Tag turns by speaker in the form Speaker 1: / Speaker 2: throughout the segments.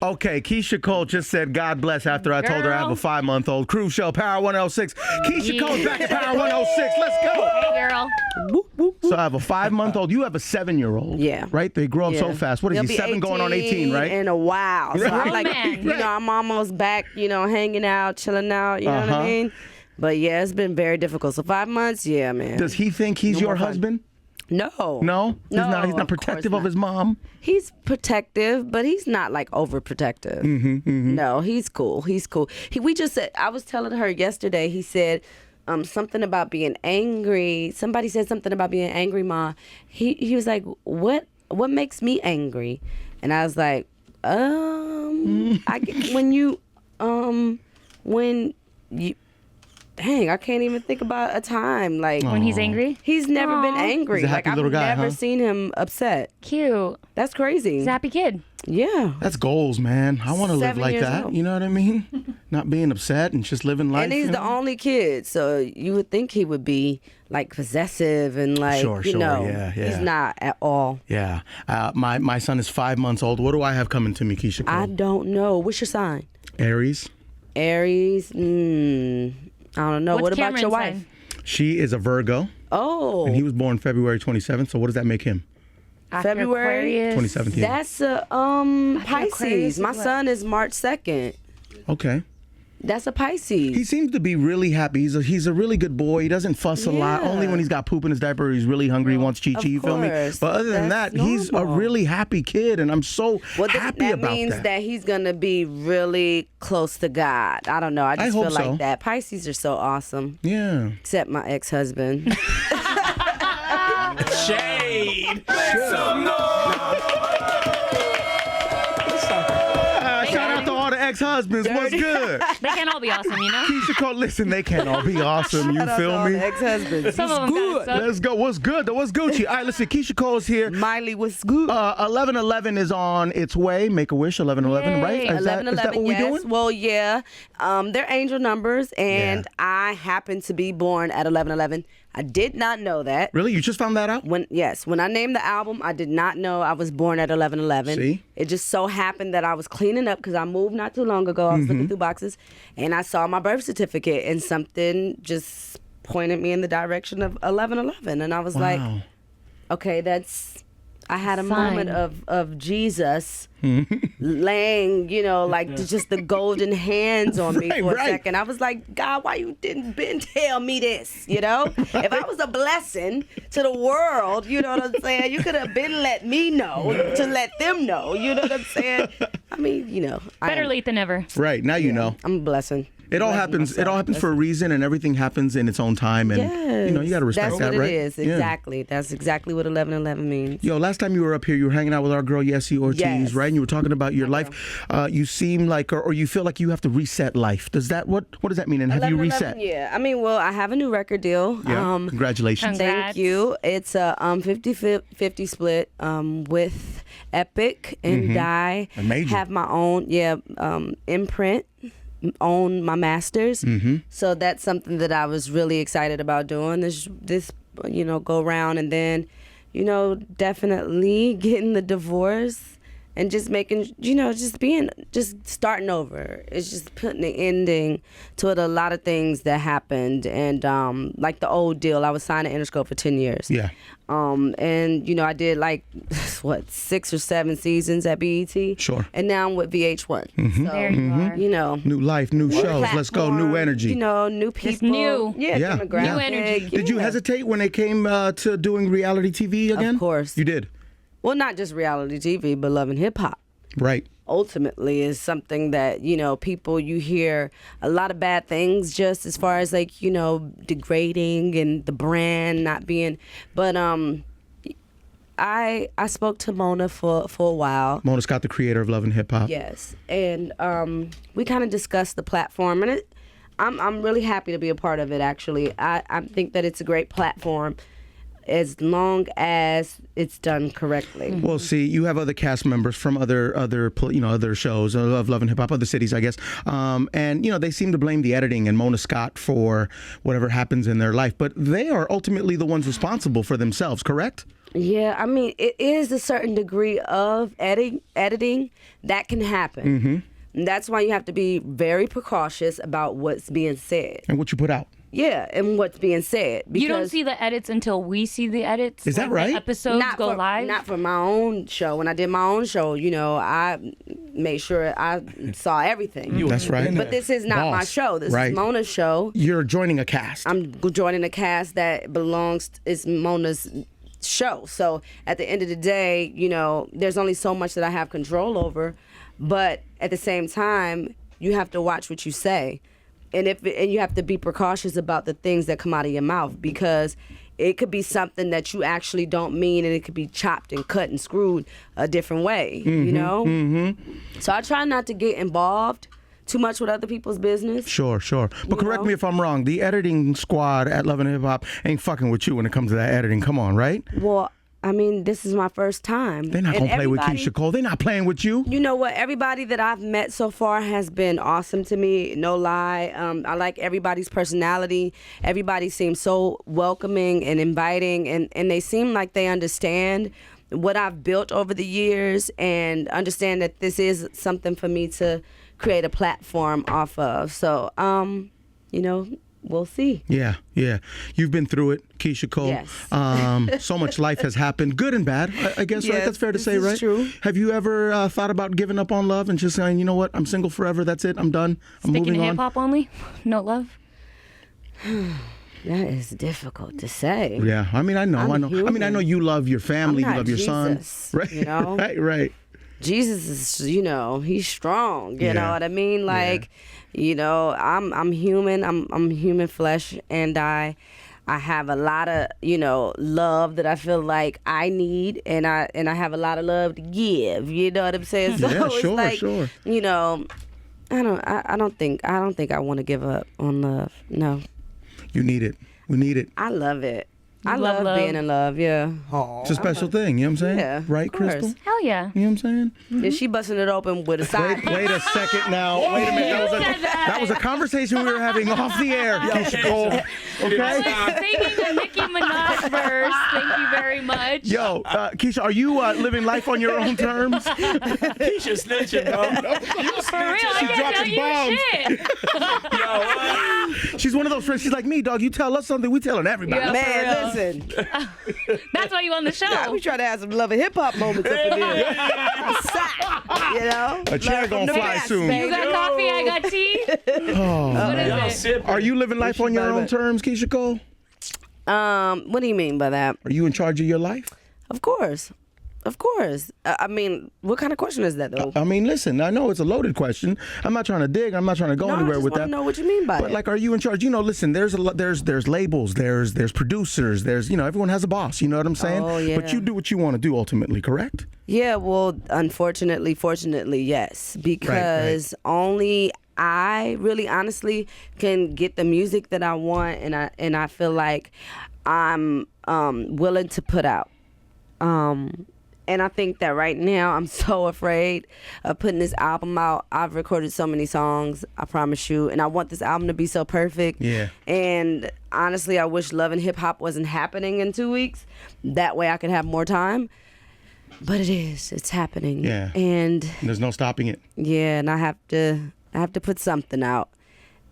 Speaker 1: Okay, Keyshia Cole just said God bless after I told her I have a 5-month-old. Cruise Show, Power 106. Keyshia Cole's back at Power 106. Let's go.
Speaker 2: Hey, girl.
Speaker 3: Whoop, whoop, whoop.
Speaker 1: So I have a 5-month-old. You have a 7-year-old.
Speaker 3: Yeah.
Speaker 1: Right? They grow up so fast. What is
Speaker 3: He'll
Speaker 1: he,
Speaker 3: be
Speaker 1: 7 going on 18, right?
Speaker 3: In a while. So I'm like,
Speaker 2: man.
Speaker 3: you know, I'm almost back, you know, hanging out, chilling out, you know what I mean? But yeah, it's been very difficult. So 5 months, yeah, man.
Speaker 1: Does he think he's your husband?
Speaker 3: No.
Speaker 1: No? He's
Speaker 3: No,
Speaker 1: not protective of his mom?
Speaker 3: He's protective, but he's not like overprotective. No, he's cool. He's cool. We just said, I was telling her yesterday, he said something about being angry. Somebody said something about being angry, Ma. He was like, what makes me angry? And I was like, when you dang, I can't even think about a time like
Speaker 2: When he's angry?
Speaker 3: He's never been angry.
Speaker 1: He's a happy
Speaker 3: like
Speaker 1: little
Speaker 3: I've
Speaker 1: guy,
Speaker 3: never
Speaker 1: huh?
Speaker 3: seen him upset.
Speaker 2: Cute.
Speaker 3: That's crazy.
Speaker 2: He's a happy kid.
Speaker 3: Yeah.
Speaker 1: That's goals, man. I want to live
Speaker 3: 7
Speaker 1: like
Speaker 3: years
Speaker 1: that.
Speaker 3: old.
Speaker 1: You know what I mean? Not being upset and just living life.
Speaker 3: And he's
Speaker 1: you
Speaker 3: the
Speaker 1: know?
Speaker 3: only kid, so you would think he would be like possessive and like,
Speaker 1: Sure,
Speaker 3: you know,
Speaker 1: yeah.
Speaker 3: he's not at all.
Speaker 1: Yeah. My son is 5 months old. What do I have coming to me, Keyshia Cole?
Speaker 3: I don't know. What's your sign?
Speaker 1: Aries.
Speaker 3: Aries? I don't know.
Speaker 2: What's
Speaker 3: what about your
Speaker 2: Cameron's
Speaker 3: wife?
Speaker 2: sign?
Speaker 1: She is a Virgo.
Speaker 3: Oh.
Speaker 1: And he was born February 27th. So what does that make him?
Speaker 2: After
Speaker 3: February?
Speaker 2: Aquarius.
Speaker 1: 2017.
Speaker 3: That's a
Speaker 2: Aquarius
Speaker 3: Pisces.
Speaker 2: is
Speaker 3: My
Speaker 2: what?
Speaker 3: son is March 2nd.
Speaker 1: Okay.
Speaker 3: That's a Pisces.
Speaker 1: He seems to be really happy. He's a really good boy. He doesn't fuss a lot.
Speaker 3: Yeah.
Speaker 1: Only when he's got poop in his diaper, he's really hungry, he wants chi-chi, you feel me?
Speaker 3: course.
Speaker 1: But other than that,
Speaker 3: That's
Speaker 1: he's a
Speaker 3: normal.
Speaker 1: really happy kid, and I'm so happy
Speaker 3: that
Speaker 1: about
Speaker 3: means that he's gonna be really close to God. I don't know. I just
Speaker 1: hope
Speaker 3: feel
Speaker 1: so.
Speaker 3: like that. Pisces are so awesome.
Speaker 1: Yeah.
Speaker 3: Except my ex-husband.
Speaker 1: Shade. Shout out to all the ex-husbands. What's good?
Speaker 2: They can't all be awesome, you know?
Speaker 1: Keisha Cole, listen, they can't all be awesome. You
Speaker 3: Shout out to
Speaker 1: feel
Speaker 3: all
Speaker 1: me?
Speaker 3: the ex-husbands.
Speaker 2: Some of them
Speaker 3: good.
Speaker 2: got
Speaker 1: Let's go. What's good? Though? What's Gucci? All right, listen, Keisha Cole's here.
Speaker 3: Miley was good.
Speaker 1: 11/11 is on its way. Make a wish, 11/11, right?
Speaker 2: Yay.
Speaker 1: Is that
Speaker 3: 11/11,
Speaker 1: what we're
Speaker 3: yes.
Speaker 1: doing?
Speaker 3: Well, yeah. They're angel numbers, and I happen to be born at 11/11. I did not know that.
Speaker 1: Really? You just found that out?
Speaker 3: When I named the album, I did not know I was born at 11/11.
Speaker 1: See?
Speaker 3: It just so happened that I was cleaning up because I moved not too long ago. I was looking through boxes, and I saw my birth certificate, and something just pointed me in the direction of 11/11, and I was like,
Speaker 1: Wow.
Speaker 3: okay, I had a
Speaker 2: Sign.
Speaker 3: moment of Jesus laying, you know, like just the golden hands on me for a
Speaker 1: Right.
Speaker 3: second. I was like, God, why you didn't been tell me this, you know? If I was a blessing to the world, you know what I'm saying? You could have been let me know to let them know, you know what I'm saying? I mean, you know.
Speaker 2: Better late than never.
Speaker 1: Right. Now you know.
Speaker 3: I'm a blessing.
Speaker 1: It all happens. It all happens for a reason, and everything happens in its own time. And you know, you got to respect
Speaker 3: That's
Speaker 1: that,
Speaker 3: what
Speaker 1: right?
Speaker 3: it is.
Speaker 1: Yeah.
Speaker 3: Exactly. That's exactly what 11/11 means.
Speaker 1: Yo, last time you were up here, you were hanging out with our girl Yessie Ortiz,
Speaker 3: Yes.
Speaker 1: right? And you were talking about your life. You seem like, or you feel like you have to reset life. Does that what does that mean? And have you
Speaker 3: 11/11,
Speaker 1: reset?
Speaker 3: Yeah. I mean, well, I have a new record deal.
Speaker 1: Yeah. Congratulations.
Speaker 2: Congrats.
Speaker 3: Thank you. It's a 50-50 split with Epic, and I
Speaker 1: Amazing.
Speaker 3: have my own imprint, own my masters. So that's something that I was really excited about doing this go round, and then definitely getting the divorce. And just making, just starting over. It's just putting an ending to a lot of things that happened. And like the old deal, I was signed to Interscope for 10 years.
Speaker 1: Yeah.
Speaker 3: And, I did 6 or 7 seasons at BET.
Speaker 1: Sure.
Speaker 3: And now I'm with VH1. So,
Speaker 2: There you are.
Speaker 1: New life, new shows. Let's go. New
Speaker 3: platform,
Speaker 1: energy.
Speaker 3: New people.
Speaker 2: Just new.
Speaker 3: Yeah,
Speaker 1: Yeah.
Speaker 3: demographic.
Speaker 2: New energy.
Speaker 1: Did you
Speaker 3: yeah.
Speaker 1: hesitate when it came to doing reality TV again?
Speaker 3: Of course.
Speaker 1: You did.
Speaker 3: Well, not just reality TV, but Love and Hip Hop.
Speaker 1: Right.
Speaker 3: Ultimately is something that people, you hear a lot of bad things just as far as degrading and the brand not being, but I spoke to Mona for a while.
Speaker 1: Mona Scott, the creator of Love and Hip Hop.
Speaker 3: Yes, and we kind of discussed the platform, and I'm really happy to be a part of it. Actually, I think that it's a great platform as long as it's done correctly.
Speaker 1: Well, see, you have other cast members from other shows of Love and Hip Hop, other cities, I guess, and they seem to blame the editing and Mona Scott for whatever happens in their life, but they are ultimately the ones responsible for themselves, correct?
Speaker 3: Yeah, I mean, it is a certain degree of editing that can happen. And that's why you have to be very precautious about what's being said.
Speaker 1: And what you put out.
Speaker 3: Yeah, and what's being said. Because
Speaker 2: You don't see the edits until we see the edits.
Speaker 1: Is that right?
Speaker 2: The episodes go live.
Speaker 3: Not for my own show. When I did my own show, I made sure I saw everything.
Speaker 1: That's right.
Speaker 3: But this is not my show. This
Speaker 1: Right.
Speaker 3: is Mona's show.
Speaker 1: You're joining a cast.
Speaker 3: I'm joining a cast that is Mona's show. So at the end of the day, there's only so much that I have control over. But at the same time, you have to watch what you say. And you have to be precautious about the things that come out of your mouth, because it could be something that you actually don't mean, and it could be chopped and cut and screwed a different way, So I try not to get involved too much with other people's business.
Speaker 1: Sure. But correct me if I'm wrong. The editing squad at Love and Hip Hop ain't fucking with you when it comes to that editing. Come on, right?
Speaker 3: Well, I mean, this is my first time.
Speaker 1: They're not going to play with Keyshia Cole. They're not playing with you.
Speaker 3: You know what? Everybody that I've met so far has been awesome to me. No lie. I like everybody's personality. Everybody seems so welcoming and inviting, and they seem like they understand what I've built over the years and understand that this is something for me to create a platform off of. So, we'll see.
Speaker 1: Yeah. You've been through it, Keyshia Cole.
Speaker 3: Yes.
Speaker 1: So much life has happened, good and bad, I guess, right?
Speaker 3: Yes,
Speaker 1: That's fair to
Speaker 3: this
Speaker 1: say,
Speaker 3: is
Speaker 1: right?
Speaker 3: true.
Speaker 1: Have you ever thought about giving up on love and just saying, you know what, I'm single forever, that's it, I'm done, I'm
Speaker 2: Sticking to
Speaker 1: moving
Speaker 2: hip
Speaker 1: on?
Speaker 2: hop only, no love.
Speaker 3: That is difficult to say.
Speaker 1: Yeah, I mean, I know. I know you love your family,
Speaker 3: I'm
Speaker 1: you
Speaker 3: not
Speaker 1: love your
Speaker 3: Jesus,
Speaker 1: son. Right,
Speaker 3: you know?
Speaker 1: right.
Speaker 3: Jesus is, he's strong. You
Speaker 1: Yeah.
Speaker 3: know what I mean? Like, I'm human. I'm human flesh, and I have a lot of love that I feel like I need, and I have a lot of love to give. You know what I'm saying? So
Speaker 1: Yeah,
Speaker 3: it's
Speaker 1: sure,
Speaker 3: like,
Speaker 1: sure.
Speaker 3: I don't think I want to give up on love. No,
Speaker 1: You need it. We need it.
Speaker 3: I love it. I
Speaker 2: love
Speaker 3: love being in love. Yeah.
Speaker 1: It's a special thing, you know what I'm saying?
Speaker 3: Yeah,
Speaker 1: Right,
Speaker 3: of course.
Speaker 1: Crystal?
Speaker 2: Hell yeah.
Speaker 1: You know what I'm saying?
Speaker 3: Yeah, she busting it open with a side.
Speaker 1: Wait a second now. Wait a minute. That was a conversation we were having off the air, Keyshia Cole. Okay?
Speaker 2: I was singing a Nicki Minaj verse. Thank you very much.
Speaker 1: Yo, Keyshia, are you living life on your own terms?
Speaker 4: Keisha snitching, bro. You
Speaker 2: For real, I
Speaker 1: dropping
Speaker 2: can't tell
Speaker 1: bombs.
Speaker 2: you shit.
Speaker 4: Yo, what?
Speaker 1: She's one of those friends. She's like me, dog. You tell us something, we telling everybody.
Speaker 2: Yeah.
Speaker 3: Man,
Speaker 2: For real.
Speaker 3: listen.
Speaker 2: That's why you on the show.
Speaker 3: We try to have some love and hip hop moments up in there.
Speaker 1: A chair
Speaker 3: Learn from
Speaker 1: gonna
Speaker 3: the
Speaker 1: fly
Speaker 3: best,
Speaker 1: soon.
Speaker 3: baby.
Speaker 2: You got coffee, I got tea. What is
Speaker 4: Y'all
Speaker 2: it?
Speaker 4: sipping.
Speaker 1: Are you living life on your own terms, Keyshia Cole?
Speaker 3: What do you mean by that?
Speaker 1: Are you in charge of your life?
Speaker 3: Of course. I mean, what kind of question is that, though?
Speaker 1: I mean, listen, I know it's a loaded question. I'm not trying to dig. I'm not trying to go
Speaker 3: I
Speaker 1: anywhere
Speaker 3: just
Speaker 1: with
Speaker 3: want
Speaker 1: that.
Speaker 3: to know what you mean by
Speaker 1: But
Speaker 3: it.
Speaker 1: like, are you in charge? Listen, there's labels, there's producers, there's everyone has a boss. You know what I'm saying?
Speaker 3: Oh, yeah.
Speaker 1: But you do what you want to do ultimately, correct?
Speaker 3: Yeah, well, fortunately, yes. Because only I really honestly can get the music that I want, and I feel like I'm willing to put out. And I think that right now I'm so afraid of putting this album out. I've recorded so many songs, I promise you, and I want this album to be so perfect.
Speaker 1: Yeah.
Speaker 3: And honestly, I wish Love and Hip Hop wasn't happening in 2 weeks. That way I could have more time. But it is. It's happening.
Speaker 1: Yeah.
Speaker 3: And
Speaker 1: There's no stopping it.
Speaker 3: yeah, and I have to put something out.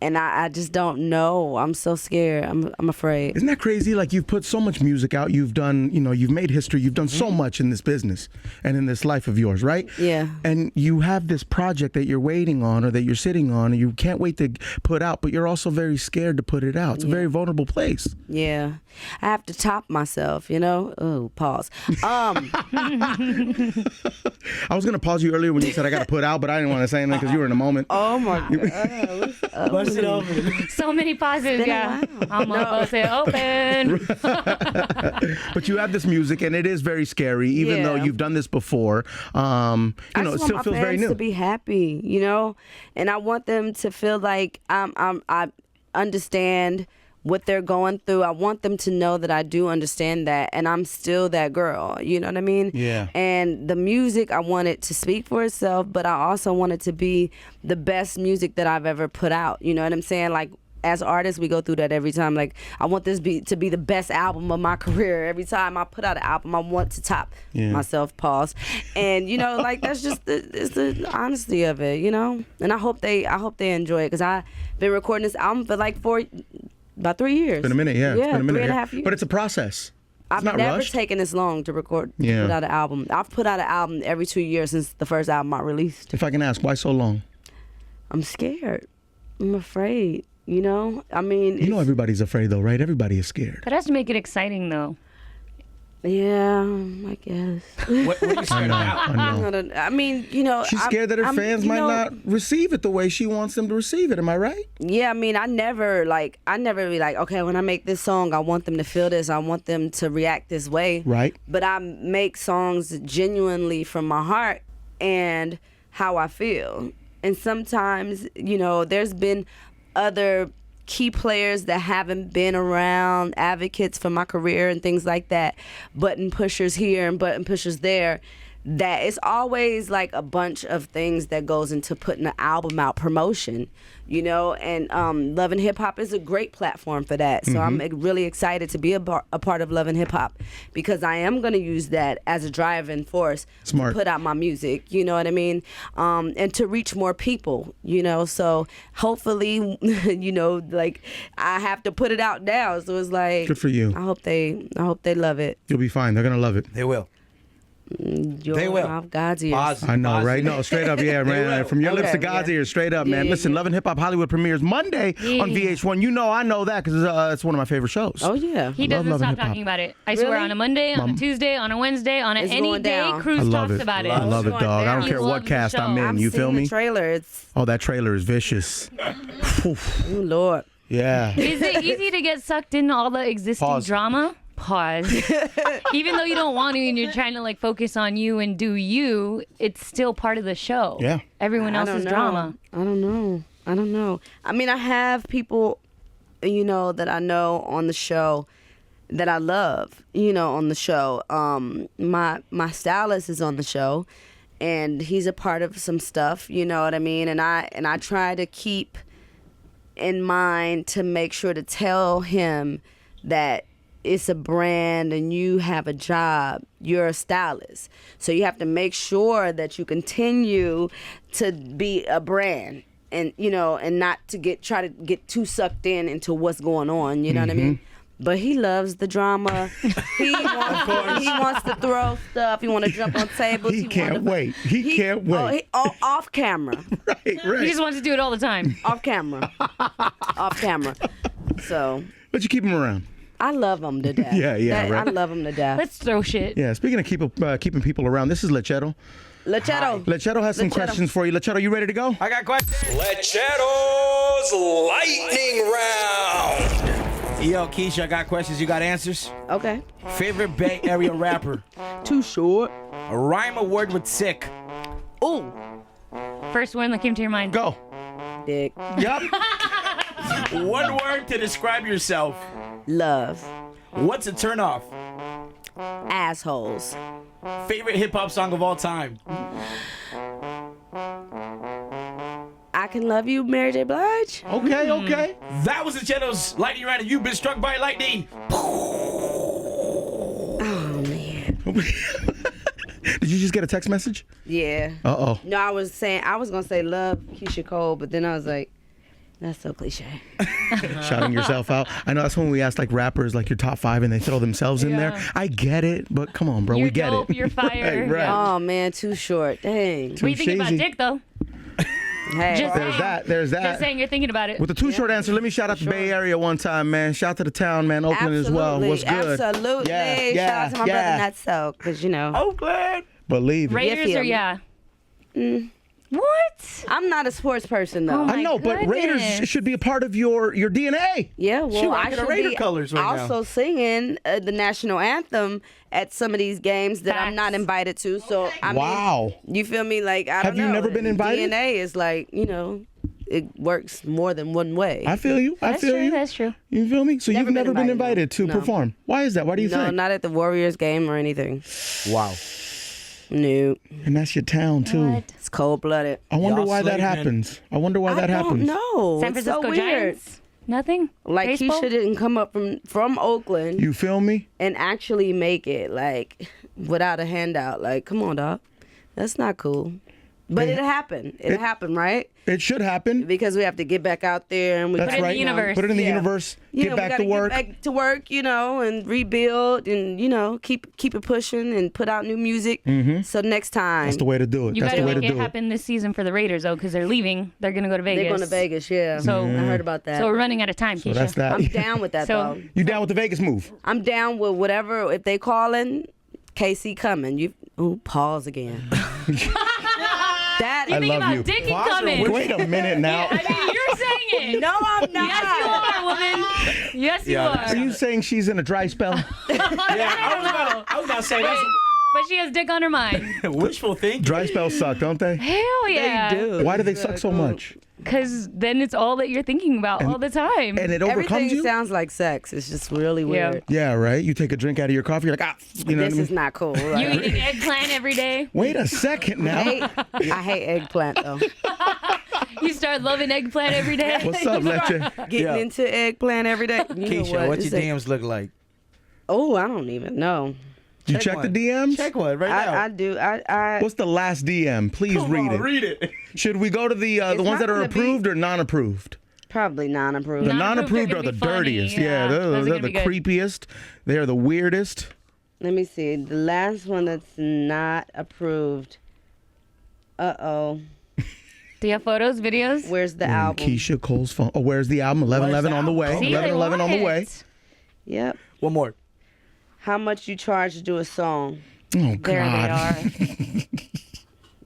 Speaker 3: And I just don't know. I'm so scared. I'm afraid.
Speaker 1: Isn't that crazy? Like, you've put so much music out. You've done, you've made history. You've done so much in this business and in this life of yours, right?
Speaker 3: Yeah.
Speaker 1: And you have this project that you're waiting on or that you're sitting on and you can't wait to put out, but you're also very scared to put it out. It's a very vulnerable place.
Speaker 3: Yeah. I have to top myself, Oh, pause.
Speaker 1: I was going to pause you earlier when you said I got to put out, but I didn't want to say anything because you were in a moment.
Speaker 3: Oh my God.
Speaker 4: Bust it open.
Speaker 2: So many pauses,
Speaker 3: been a
Speaker 2: yeah.
Speaker 3: while.
Speaker 2: I'm gonna bust it open.
Speaker 1: But you have this music and it is very scary, even though
Speaker 3: Yeah.
Speaker 1: you've done this before.
Speaker 3: I
Speaker 1: It
Speaker 3: just
Speaker 1: still
Speaker 3: want
Speaker 1: feels
Speaker 3: my
Speaker 1: very
Speaker 3: fans
Speaker 1: new.
Speaker 3: to be happy, and I want them to feel like I understand what they're going through. I want them to know that I do understand that, and I'm still that girl. You know what I mean?
Speaker 1: Yeah.
Speaker 3: And the music, I want it to speak for itself, but I also want it to be the best music that I've ever put out. You know what I'm saying? Like, as artists, we go through that every time. Like, I want this to be the best album of my career. Every time I put out an album, I want to top myself. Pause. And you know, like that's just it's the honesty of it, you know. And I hope they enjoy it because I've been recording this album for like about 3 years.
Speaker 1: It's been a minute, yeah. It's been a minute,
Speaker 3: 3.5 years.
Speaker 1: But it's a process.
Speaker 3: I've
Speaker 1: not
Speaker 3: never
Speaker 1: rushed.
Speaker 3: taken this long to record, to put out an album. I've put out an album every 2 years since the first album I released.
Speaker 1: If I can ask, why so long?
Speaker 3: I'm scared. I'm afraid. You know, I mean,
Speaker 1: You know everybody's afraid though, right? Everybody is scared.
Speaker 2: That has to make it exciting, though.
Speaker 3: yeah, I guess.
Speaker 4: What are you scared about?
Speaker 1: I know.
Speaker 3: I mean, you know,
Speaker 1: She's scared that her fans might not receive it the way she wants them to receive it. Am I right?
Speaker 3: Yeah, I mean, I never be like, okay, when I make this song, I want them to feel this. I want them to react this way.
Speaker 1: Right.
Speaker 3: But I make songs genuinely from my heart and how I feel. And sometimes, you know, there's been other key players that haven't been around, advocates for my career and things like that, button pushers here and button pushers there, that it's always like a bunch of things that goes into putting an album out, promotion, you know, and Love and Hip Hop is a great platform for that. So I'm really excited to be a part of Love and Hip Hop because I am going to use that as a driving force
Speaker 1: Smart.
Speaker 3: to put out my music, you know what I mean? And to reach more people, you know, so hopefully, you know, like I have to put it out now. So it's like,
Speaker 1: Good for you.
Speaker 3: I hope they love it.
Speaker 1: You'll be fine. They're gonna love it.
Speaker 4: They will.
Speaker 3: They
Speaker 4: will.
Speaker 3: God's ears.
Speaker 4: Positive.
Speaker 1: I know, right? No, straight up, yeah, man.
Speaker 4: will.
Speaker 1: From your lips to
Speaker 3: Okay,
Speaker 1: God's
Speaker 3: yeah.
Speaker 1: ears, straight up, man.
Speaker 3: Yeah,
Speaker 1: Listen,
Speaker 3: yeah.
Speaker 1: Love and Hip Hop Hollywood premieres Monday on VH1. You know, I know that because it's one of my favorite shows.
Speaker 3: Oh, yeah.
Speaker 2: He
Speaker 1: Love
Speaker 2: doesn't
Speaker 1: Love and
Speaker 2: stop
Speaker 1: Hip Hop.
Speaker 2: talking about it. I swear,
Speaker 3: Really?
Speaker 2: on a Monday, on a Tuesday, on a Wednesday, on
Speaker 3: It's
Speaker 2: any
Speaker 3: going
Speaker 2: day,
Speaker 3: down.
Speaker 1: I
Speaker 2: Cruz
Speaker 1: love
Speaker 2: talks
Speaker 1: it.
Speaker 2: about it.
Speaker 1: I love it,
Speaker 3: Going
Speaker 1: dog. I
Speaker 3: down.
Speaker 1: don't care
Speaker 2: He
Speaker 1: what
Speaker 2: loves the
Speaker 1: cast I'm
Speaker 2: show.
Speaker 1: in.
Speaker 3: I've
Speaker 1: You
Speaker 3: seen
Speaker 1: feel me?
Speaker 3: the trailer. It's,
Speaker 1: Oh, that trailer is vicious. Oof.
Speaker 3: oh, Lord.
Speaker 1: Yeah.
Speaker 2: Is it easy to get sucked into all the existing
Speaker 1: Pause.
Speaker 2: drama? Pause. Even though you don't want to and you're trying to like focus on you and do you, it's still part of the show.
Speaker 1: Yeah.
Speaker 2: Everyone
Speaker 3: I
Speaker 2: else's
Speaker 3: don't know.
Speaker 2: drama.
Speaker 3: I don't know. I mean, I have people, you know, that I know on the show that I love, you know, on the show. My stylist is on the show, and he's a part of some stuff, you know what I mean? And I try to keep in mind to make sure to tell him that it's a brand and you have a job. You're a stylist. So you have to make sure that you continue to be a brand and, you know, and not to try to get too sucked into what's going on. You know what I mean? But he loves the drama. He wants to throw stuff. He want to jump on tables.
Speaker 1: He can't wait. He can't
Speaker 3: Oh,
Speaker 1: wait.
Speaker 3: off camera.
Speaker 1: Right,
Speaker 2: He
Speaker 1: right.
Speaker 2: just wants to do it all the time.
Speaker 3: Off camera. Off camera. So
Speaker 1: But you keep him around.
Speaker 3: I love him to death.
Speaker 1: Yeah, right.
Speaker 3: I love him to death.
Speaker 2: Let's throw shit.
Speaker 1: Yeah, speaking of keeping people around, this is Lecheto.
Speaker 3: Lecheto.
Speaker 1: Lecheto has some
Speaker 3: Lecheto.
Speaker 1: questions for you. Lecheto, you ready to go?
Speaker 4: I got questions.
Speaker 5: Lecheto's Lightning Round.
Speaker 4: Yo, Keyshia, I got questions. You got answers?
Speaker 3: Okay.
Speaker 4: Favorite Bay Area rapper?
Speaker 3: Too short.
Speaker 4: A rhyme or word with sick?
Speaker 3: Ooh.
Speaker 2: First one that came to your mind.
Speaker 1: Go.
Speaker 3: Dick.
Speaker 1: Yep.
Speaker 4: One word to describe yourself.
Speaker 3: Love.
Speaker 4: What's a turnoff?
Speaker 3: Assholes.
Speaker 4: Favorite hip hop song of all time?
Speaker 3: I Can Love You, Mary J. Blige.
Speaker 1: Okay, okay.
Speaker 4: That was Lecheto's Lightning Round, and you've been struck by lightning.
Speaker 3: Oh, man.
Speaker 1: Did you just get a text message?
Speaker 3: Yeah.
Speaker 1: Uh-oh.
Speaker 3: No, I was going to say love Keyshia Cole, but then I was like, that's so cliche.
Speaker 1: Shouting yourself out. I know that's when we ask like rappers like your top 5 and they throw themselves in there.
Speaker 2: Yeah.
Speaker 1: I get it, but come on, bro.
Speaker 2: You're
Speaker 1: we get
Speaker 2: dope,
Speaker 1: it.
Speaker 2: you're fire.
Speaker 1: Right, right.
Speaker 3: Oh, man, too short. Dang.
Speaker 2: What do you think about
Speaker 1: cheesy.
Speaker 2: Dick, though?
Speaker 3: Hey.
Speaker 2: Just
Speaker 1: There's
Speaker 2: saying.
Speaker 1: that. There's that.
Speaker 2: Just saying you're thinking about it.
Speaker 1: With the too short answer, let me shout out the Bay Area one time, man. Shout out to the town, man. Oakland as well. What's good?
Speaker 3: Absolutely.
Speaker 1: Yeah,
Speaker 3: Shout out to my
Speaker 1: yeah.
Speaker 3: brother Nutso, because, you know.
Speaker 4: Oakland.
Speaker 1: Believe it.
Speaker 2: Raiders
Speaker 3: feel
Speaker 2: or
Speaker 3: me.
Speaker 2: yeah? What?
Speaker 3: I'm not a sports person, though.
Speaker 2: Oh,
Speaker 1: I
Speaker 2: my
Speaker 1: know, but Raiders
Speaker 2: goodness.
Speaker 1: should be a part of your DNA.
Speaker 3: Yeah, well,
Speaker 4: She
Speaker 3: I
Speaker 4: rocking the
Speaker 3: should
Speaker 4: Raider
Speaker 3: be
Speaker 4: colors right now.
Speaker 3: also singing the national anthem at some of these games that I'm not
Speaker 2: Facts.
Speaker 3: invited to. So, I
Speaker 1: Wow.
Speaker 3: mean, you feel me? Like, I don't
Speaker 1: Have you
Speaker 3: know.
Speaker 1: never been invited?
Speaker 3: DNA is like, you know, it works more than one way.
Speaker 1: I feel you. I
Speaker 2: That's
Speaker 1: feel
Speaker 2: true.
Speaker 1: you.
Speaker 2: That's true.
Speaker 1: You feel me? So
Speaker 3: Never
Speaker 1: you've
Speaker 3: been
Speaker 1: never been
Speaker 3: invited,
Speaker 1: invited to
Speaker 3: no.
Speaker 1: perform. Why is that? Why do you
Speaker 3: No,
Speaker 1: think?
Speaker 3: not at the Warriors game or anything.
Speaker 4: Wow.
Speaker 3: No,
Speaker 1: And that's your town too.
Speaker 2: What?
Speaker 3: it's cold blooded.
Speaker 1: I wonder
Speaker 4: Y'all
Speaker 1: why that
Speaker 4: slaving.
Speaker 1: happens. I wonder why that
Speaker 3: I don't
Speaker 1: happens.
Speaker 3: know.
Speaker 2: San
Speaker 3: It's so
Speaker 2: Francisco
Speaker 3: weird.
Speaker 2: Giants? Nothing?
Speaker 3: Like
Speaker 2: Baseball?
Speaker 3: Keyshia didn't come up from Oakland
Speaker 1: You feel me?
Speaker 3: and actually make it like without a handout. Like, come on, dog. That's not cool. But it happened. It happened, right?
Speaker 1: It should happen.
Speaker 3: Because we have to get back out there and we
Speaker 1: That's
Speaker 2: it in the
Speaker 1: right.
Speaker 2: universe.
Speaker 1: Put it in the
Speaker 3: Yeah.
Speaker 1: universe.
Speaker 3: Yeah,
Speaker 1: Get
Speaker 3: we
Speaker 1: back
Speaker 3: gotta
Speaker 1: to work.
Speaker 3: Get back to work, and rebuild and keep it pushing and put out new music. So next time
Speaker 1: That's the way to do it.
Speaker 2: You
Speaker 1: That's
Speaker 2: got
Speaker 1: the
Speaker 2: to
Speaker 1: way to
Speaker 2: make it
Speaker 1: do it.
Speaker 2: happen this season for the Raiders, though, because they're leaving. They're going to go to Vegas.
Speaker 3: they're going to Vegas. Yeah,
Speaker 2: So-
Speaker 3: I heard about that.
Speaker 2: So we're running out of time,
Speaker 1: So
Speaker 2: Keisha.
Speaker 1: that's that.
Speaker 3: I'm down with that
Speaker 2: So-
Speaker 3: though.
Speaker 1: You down with the Vegas move?
Speaker 3: I'm down with whatever. If they calling, KC coming. Pause again. That
Speaker 2: You think
Speaker 1: love
Speaker 2: about
Speaker 1: you.
Speaker 2: Dickie
Speaker 4: Pause or
Speaker 2: coming.
Speaker 1: Wait a minute now.
Speaker 2: I mean, you're saying it.
Speaker 3: no, I'm not.
Speaker 2: Yes, you are, woman. Yes, you
Speaker 4: Yeah,
Speaker 1: Are you saying she's in a dry spell?
Speaker 4: I was about to say that's
Speaker 2: But she has dick on her mind.
Speaker 4: wishful thinking.
Speaker 1: Dry spells suck, don't they?
Speaker 2: Hell yeah.
Speaker 3: They do.
Speaker 1: Why do they suck so much?
Speaker 2: Because then it's all that you're thinking about all the time.
Speaker 1: And it
Speaker 3: Everything
Speaker 1: overcomes you?
Speaker 3: sounds like sex. It's just really
Speaker 2: Yeah.
Speaker 3: weird.
Speaker 1: Yeah, right? You take a drink out of your coffee, you're like, you know
Speaker 3: This
Speaker 1: what I
Speaker 3: is
Speaker 1: mean?
Speaker 3: not cool.
Speaker 2: you
Speaker 3: Like,
Speaker 2: eating eggplant every day.
Speaker 1: Wait a second now.
Speaker 3: I hate eggplant though.
Speaker 2: You start loving eggplant every day.
Speaker 1: What's up, Leche?
Speaker 3: Getting
Speaker 4: Yeah.
Speaker 3: into eggplant every day. You know
Speaker 4: Keyshia, what
Speaker 3: It's
Speaker 4: your
Speaker 3: like-
Speaker 4: DMs look like?
Speaker 3: Oh, I don't even know.
Speaker 1: You check the
Speaker 4: one.
Speaker 1: DMs?
Speaker 4: Check one right now.
Speaker 3: I do. I
Speaker 1: What's the last DM? Please
Speaker 4: Come
Speaker 1: read
Speaker 4: on,
Speaker 1: it.
Speaker 4: read it.
Speaker 1: Should we go to the
Speaker 3: It's
Speaker 1: ones
Speaker 3: not
Speaker 1: that are
Speaker 3: gonna be-
Speaker 1: approved or non-approved?
Speaker 3: probably non-approved.
Speaker 1: The
Speaker 2: Non-approved
Speaker 1: non-approved
Speaker 2: are
Speaker 1: are
Speaker 2: gonna
Speaker 1: the
Speaker 2: be funny,
Speaker 1: dirtiest.
Speaker 2: yeah.
Speaker 1: Yeah,
Speaker 2: Those are
Speaker 1: they're
Speaker 2: gonna
Speaker 1: the
Speaker 2: be good.
Speaker 1: creepiest. They're the weirdest.
Speaker 3: Let me see. The last one that's not approved. Uh-oh.
Speaker 2: Do you have photos, videos?
Speaker 3: Where's the album?
Speaker 1: Keyshia Cole's phone. Oh, where's the album? 1111 on the way.
Speaker 2: See,
Speaker 1: 1111 on the way.
Speaker 3: Yep.
Speaker 4: One more.
Speaker 3: How much you charge to do a song?
Speaker 1: Oh,
Speaker 2: There
Speaker 1: God.
Speaker 2: they are.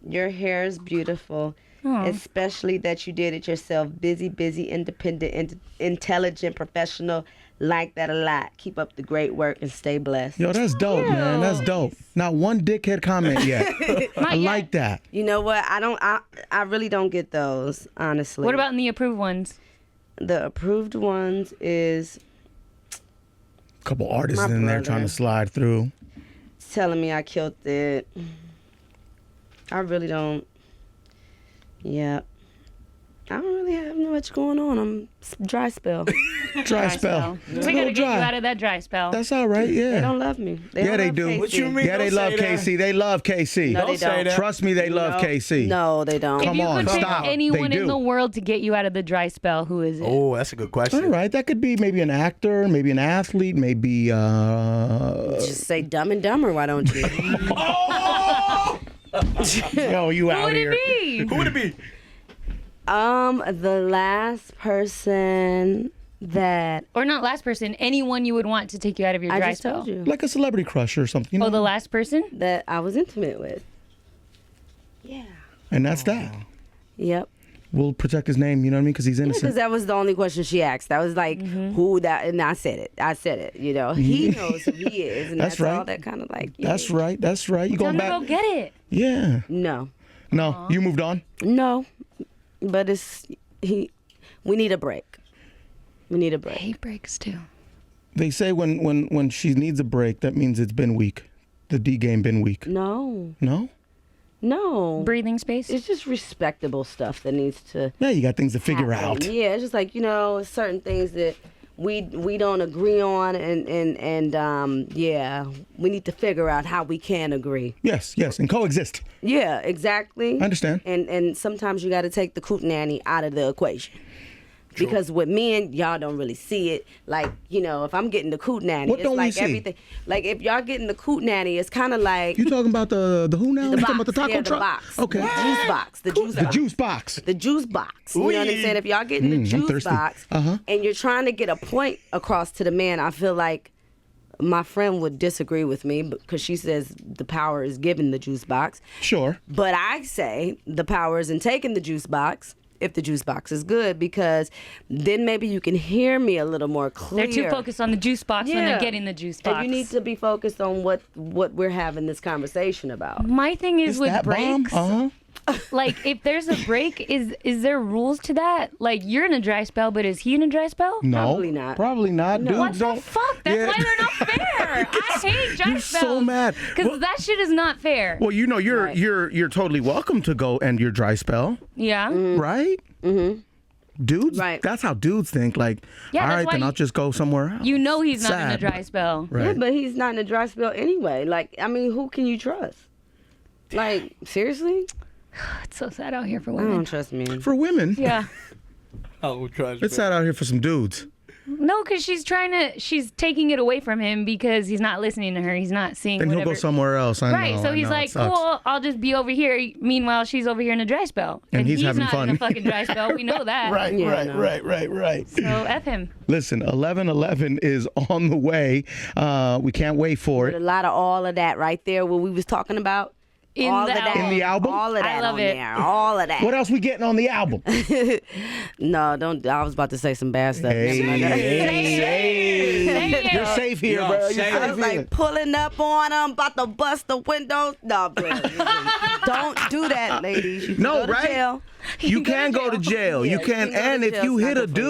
Speaker 3: Your hair is beautiful.
Speaker 2: Aw.
Speaker 3: Especially that you did it yourself. Busy, independent, intelligent, professional. Like that a lot. Keep up the great work and stay blessed.
Speaker 1: Yo, that's dope, man. That's dope. Not one dickhead comment yet. I
Speaker 2: yet.
Speaker 1: like that.
Speaker 3: You know what? I really don't get those, honestly.
Speaker 2: What about in the approved ones?
Speaker 3: the approved ones? Is
Speaker 1: A couple artists
Speaker 3: My
Speaker 1: in there
Speaker 3: brother.
Speaker 1: trying to slide through.
Speaker 3: telling me I killed it. I really don't. Yeah. I don't really have much going on. I'm dry spell.
Speaker 1: Dry spell.
Speaker 2: We
Speaker 1: It's a
Speaker 2: gotta
Speaker 1: little
Speaker 2: get you
Speaker 1: dry.
Speaker 2: out of that dry spell.
Speaker 1: That's all right.
Speaker 3: They
Speaker 1: Yeah.
Speaker 3: don't love me.
Speaker 1: Yeah,
Speaker 3: don't
Speaker 1: they
Speaker 3: love
Speaker 1: do.
Speaker 3: KC.
Speaker 4: What you mean?
Speaker 1: Yeah, they
Speaker 4: Don't
Speaker 1: love
Speaker 4: say that.
Speaker 1: KC. They love KC.
Speaker 3: No, they
Speaker 4: Don't say
Speaker 3: don't.
Speaker 4: that.
Speaker 1: Trust me, they love
Speaker 3: No.
Speaker 1: KC.
Speaker 3: No, they don't.
Speaker 2: if
Speaker 1: Come
Speaker 2: you
Speaker 1: on,
Speaker 2: could pick
Speaker 1: stop.
Speaker 2: anyone
Speaker 1: They
Speaker 2: in
Speaker 1: do.
Speaker 2: the world to get you out of the dry spell, who is it?
Speaker 4: Oh, that's a good question.
Speaker 1: All right, that could be maybe an actor, maybe an athlete, maybe
Speaker 3: Just say Dumb and Dumber, why don't you?
Speaker 1: yo, you
Speaker 2: Who
Speaker 1: out
Speaker 2: would
Speaker 1: here.
Speaker 2: it be?
Speaker 4: Who would it be?
Speaker 3: The last person that
Speaker 2: Or not last person, anyone you would want to take you out of your
Speaker 3: I
Speaker 2: dry
Speaker 3: just
Speaker 2: spell.
Speaker 3: told you
Speaker 1: Like a celebrity crush or something, you know?
Speaker 2: Oh, the last person?
Speaker 3: that I was intimate with. Yeah.
Speaker 1: And that's that.
Speaker 3: Yep.
Speaker 1: We'll protect his name, you know what I mean? Because he's
Speaker 3: Because
Speaker 1: innocent.
Speaker 3: that was the only question she asked. That was like, who that, and I said it. I said it. You know, he knows who he is, and
Speaker 1: That's
Speaker 3: that's, all
Speaker 1: right.
Speaker 3: that kind of like.
Speaker 1: That's right. That's right. You
Speaker 2: Tell
Speaker 1: going
Speaker 2: him to
Speaker 1: back?
Speaker 2: go get it.
Speaker 1: Yeah.
Speaker 3: No,
Speaker 1: No, you moved on.
Speaker 3: no, but it's he. We need a break. We need a break.
Speaker 2: Hate breaks too.
Speaker 1: They say when she needs a break, that means it's been weak. The D game been weak.
Speaker 3: No,
Speaker 1: No?
Speaker 3: no.
Speaker 2: Breathing space.
Speaker 3: It's just respectable stuff that needs to
Speaker 1: Yeah, you got things to figure
Speaker 3: happen.
Speaker 1: out.
Speaker 3: Yeah, it's just like, certain things that we don't agree on, and yeah, we need to figure out how we can agree.
Speaker 1: Yes, yes, and coexist.
Speaker 3: Yeah, exactly.
Speaker 1: I understand.
Speaker 3: And sometimes you got to take the coot nanny out of the equation. Because with men, y'all don't really see it. Like, if I'm getting the coot nanny,
Speaker 1: What
Speaker 3: it's
Speaker 1: don't we
Speaker 3: like
Speaker 1: see?
Speaker 3: everything. Like, if y'all getting the coot nanny, it's kind of like
Speaker 1: You talking about the who now?
Speaker 3: the
Speaker 1: You
Speaker 3: box.
Speaker 1: talking about the taco
Speaker 3: yeah,
Speaker 1: truck?
Speaker 3: the box.
Speaker 1: Okay.
Speaker 3: The juice box. The juice
Speaker 1: The
Speaker 3: box.
Speaker 1: juice box.
Speaker 3: The juice box. You know what I'm
Speaker 4: Ooh.
Speaker 3: saying? If y'all getting the
Speaker 1: I'm
Speaker 3: juice
Speaker 1: thirsty.
Speaker 3: box and you're trying to get a point across to the man, I feel like my friend would disagree with me because she says the power is given the juice box.
Speaker 1: Sure.
Speaker 3: But I say the power is in taking the juice box if the juice box is good, because then maybe you can hear me a little more clear.
Speaker 2: They're too focused on the juice box when they're getting the juice box.
Speaker 3: And you need to be focused on what we're having this conversation about.
Speaker 2: My thing is with
Speaker 1: That bomb?
Speaker 2: breaks, like if there's a break, is there rules to that? Like you're in a dry spell, but is he in a dry spell?
Speaker 1: No.
Speaker 3: Probably not.
Speaker 1: Probably not. Dudes
Speaker 2: What
Speaker 1: don't.
Speaker 2: the fuck? That's
Speaker 1: Yeah.
Speaker 2: why they're not fair. I hate dry
Speaker 1: You're
Speaker 2: spells.
Speaker 1: so mad.
Speaker 2: Because that shit is not fair.
Speaker 1: Well, you're
Speaker 3: Right.
Speaker 1: you're totally welcome to go end your dry spell,
Speaker 2: Yeah.
Speaker 1: right? Mm-hmm. Dudes,
Speaker 3: Right.
Speaker 1: that's how dudes think. Like,
Speaker 2: Yeah,
Speaker 1: all
Speaker 2: that's
Speaker 1: right,
Speaker 2: why
Speaker 1: then I'll just go somewhere else.
Speaker 2: You know he's not in a
Speaker 1: Sad,
Speaker 2: dry
Speaker 1: but-
Speaker 2: spell.
Speaker 1: Right.
Speaker 3: Yeah, but he's not in a dry spell anyway. Like, I mean, who can you trust? Like, seriously?
Speaker 2: It's so sad out here for
Speaker 3: I
Speaker 2: women.
Speaker 3: don't trust men.
Speaker 1: For women,
Speaker 2: Yeah.
Speaker 1: it's sad out here for some dudes.
Speaker 2: No, because she's taking it away from him because he's not listening to her. He's not seeing
Speaker 1: Then
Speaker 2: whatever.
Speaker 1: he'll go somewhere else. I
Speaker 2: Right,
Speaker 1: know,
Speaker 2: so
Speaker 1: I
Speaker 2: he's
Speaker 1: know,
Speaker 2: like,
Speaker 1: it sucks.
Speaker 2: cool, I'll just be over here. Meanwhile, she's over here in a dry spell.
Speaker 1: And he's having
Speaker 2: not
Speaker 1: fun.
Speaker 2: in a fucking dry spell. We know that.
Speaker 1: Right,
Speaker 3: Yeah,
Speaker 1: right,
Speaker 3: no.
Speaker 1: right.
Speaker 2: So F him.
Speaker 1: Listen, 11/11 is on the way. We can't wait for
Speaker 3: With a
Speaker 1: it.
Speaker 3: lot of all of that right there, what we was talking about.
Speaker 2: In
Speaker 3: all
Speaker 2: the
Speaker 3: of that,
Speaker 2: album.
Speaker 1: In the album?
Speaker 3: All of
Speaker 2: I
Speaker 3: that
Speaker 2: love
Speaker 3: on
Speaker 2: it.
Speaker 3: there. All of that.
Speaker 1: What else we getting on the album?
Speaker 3: No, don't. I was about to say some bad stuff.
Speaker 1: Hey,
Speaker 3: Never mind that.
Speaker 2: Say it.
Speaker 1: You're safe here,
Speaker 4: Yo,
Speaker 1: bro. You're
Speaker 4: say it.
Speaker 3: I
Speaker 1: safe
Speaker 3: was
Speaker 1: here.
Speaker 3: like pulling up on them, about to bust the windows. No, bro. Don't do that, ladies. You can
Speaker 1: No,
Speaker 3: go to
Speaker 1: right?
Speaker 3: jail.
Speaker 1: You can go to jail.
Speaker 3: Yeah,
Speaker 1: You
Speaker 3: you
Speaker 1: can,
Speaker 3: can go to
Speaker 1: and if
Speaker 3: jail.
Speaker 1: you
Speaker 3: It's
Speaker 1: hit
Speaker 3: not
Speaker 1: a
Speaker 3: good for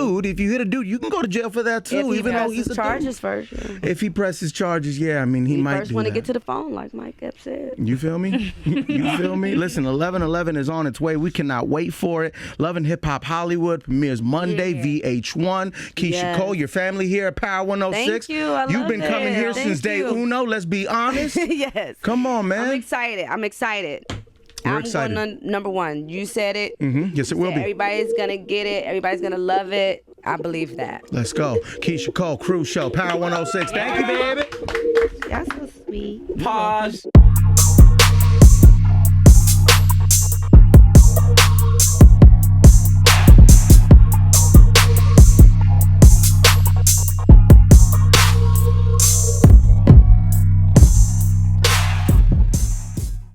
Speaker 3: you.
Speaker 1: dude, you can go to jail for that too.
Speaker 3: If he
Speaker 1: even though he's
Speaker 3: presses
Speaker 1: a
Speaker 3: charges
Speaker 1: dude.
Speaker 3: first. Yeah.
Speaker 1: If he presses charges, yeah, I mean he
Speaker 3: He
Speaker 1: might
Speaker 3: first
Speaker 1: do
Speaker 3: want to
Speaker 1: that.
Speaker 3: get to the phone, like Mike Epps said.
Speaker 1: You feel me? You feel me? Listen, 11/11 is on its way. We cannot wait for it. Love and Hip Hop Hollywood premieres Monday, VH1. Keisha
Speaker 3: Yes.
Speaker 1: Cole, your family here at Power 106.
Speaker 3: Thank you. I
Speaker 1: You've
Speaker 3: love
Speaker 1: been coming
Speaker 3: it.
Speaker 1: here
Speaker 3: Thank
Speaker 1: since day
Speaker 3: you.
Speaker 1: uno. Let's be honest.
Speaker 3: Yes.
Speaker 1: Come on, man.
Speaker 3: I'm excited.
Speaker 1: We're
Speaker 3: I'm
Speaker 1: excited.
Speaker 3: going to number one. You said it.
Speaker 1: Yes, it will be.
Speaker 3: Everybody's going to get it. Everybody's going to love it. I believe that.
Speaker 1: Let's go. Keisha Cole, Cruise Show, Power 106. Thank you, baby.
Speaker 3: Y'all so sweet.
Speaker 4: Pause.